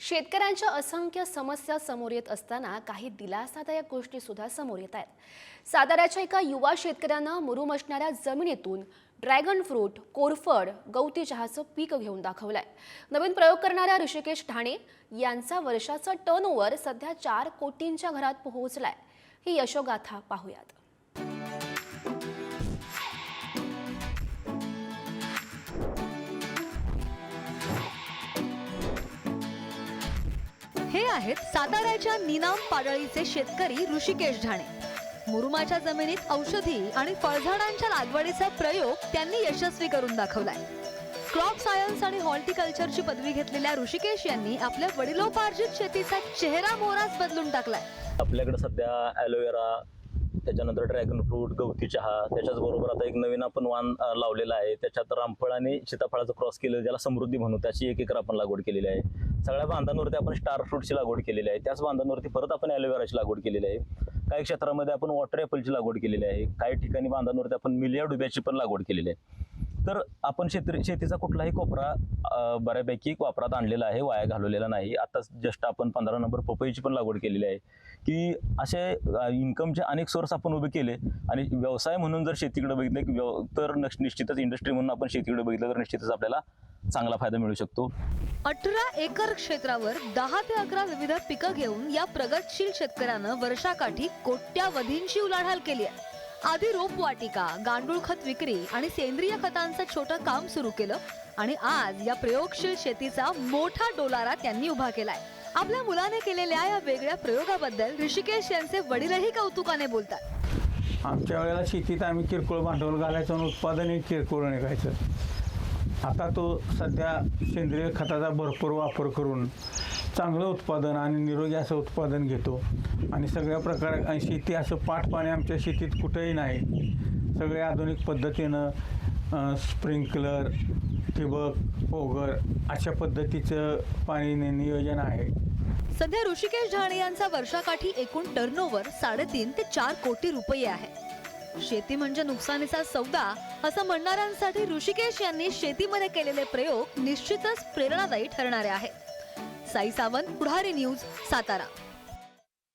शेतकऱ्यांच्या असंख्य समस्या समोर येत असताना काही दिलासादायक गोष्टी सुद्धा समोर येत आहेत। साताऱ्याच्या एका युवा शेतकऱ्यानं मुरुम असणाऱ्या जमिनीतून ड्रॅगन फ्रूट, कोरफड, गवती चहाचं पीक घेऊन दाखवलंय। नवीन प्रयोग करणाऱ्या ऋषिकेश ढाणे यांचा वर्षाचा टर्नओव्हर सध्या 4 कोटींच्या घरात पोहोचलाय। ही यशोगाथा पाहूयात। हे आहेत साताऱ्याच्या निनाम पाडळीचे शेतकरी ऋषिकेश ढाणे। मुरुमाच्या जमिनीत औषधी आणि फळझाडांच्या लागवडीचा प्रयोग त्यांनी यशस्वी करून दाखवलाय। क्रॉप सायन्स आणि हॉर्टिकल्चरची पदवी घेतलेल्या ऋषिकेश यांनी आपल्या वडिलोपार्जित शेतीचा चेहरा मोहराच बदलून टाकलाय। आपल्याकडे सध्या ॲलोवेरा, त्याच्यानंतर ड्रॅगन फ्रूट, गवती चहा, त्याच्याच बरोबर आता एक नवीन आपण वाण लावलेला आहे। त्याच्यात रामफळ आणि सीताफळाचं क्रॉस केलं, ज्याला समृद्धी म्हणू, त्याची 1 एकर आपण लागवड केलेली आहे। सगळ्या बांधांवरती आपण स्टार फ्रूटची लागवड केलेली आहे। त्याच बांधांवरती परत आपण ॲलोवेराची लागवड केलेली आहे। काही क्षेत्रामध्ये आपण वॉटर ॲपलची लागवड केलेली आहे। काही ठिकाणी बांधांवरती आपण मिलिया डुब्याची पण लागवड केलेली आहे। तर आपण शेतीचा कुठलाही कोपरा बऱ्यापैकी वापरात आणलेला आहे, वाया घालवलेला नाही। आता जस्ट आपण 15 नंबर पपईची पण लागवड केलेली आहे की असे इन्कमचे अनेक सोर्स आपण उभे केले। आणि व्यवसाय म्हणून जर शेतीकडे बघितलं तर निश्चितच इंडस्ट्री म्हणून आपण शेतीकडे बघितलं तर निश्चितच आपल्याला चांगला फायदा मिळू शकतो। 18 एकर क्षेत्रावर 10 ते 11 विविध पिकं घेऊन या प्रगतशील शेतकऱ्यानं वर्षाकाठी कोट्यावधींची उलाढाल केली आहे। आधी रोपवाटिका, गांडूळ खत विक्री आणि सेंद्रिय खतांचं छोटं काम सुरू केलं आणि आज या प्रयोगशील शेतीचा मोठा डोलारा त्यांनी उभा केलाय। आपल्या मुलाने केलेल्या या वेगळ्या प्रयोगाबद्दल ऋषिकेश यांचे वडीलही कौतुकाने बोलतात। आमच्या वेळेला शेतीत आम्ही किरकोळ भांडवल घालायचो आणि उत्पादनही किरकोळ निघायचं। आता तो सध्या सेंद्रिय खताचा भरपूर वापर करून चांगलं उत्पादन आणि निरोगी असं उत्पादन घेतो आणि सगळ्या प्रकार शेती असं पाणी आमच्या शेतीत कुठेही नाही। सगळे आधुनिक पद्धतीनं स्प्रिंकलर, ठिबक, ओगर अशा पद्धतीचं पाणी नियोजन आहे। सध्या ऋषिकेश ढाणे यांचा वर्षाकाठी एकूण टर्नओव्हर 3.5 ते 4 कोटी रुपये आहे। शेती म्हणजे नुकसानीचा सौदा असं म्हणणाऱ्यांसाठी ऋषिकेश यांनी शेतीमध्ये केलेले प्रयोग निश्चितच प्रेरणादायी ठरणारे आहेत। साई सावंत, पुढारी न्यूज, सातारा।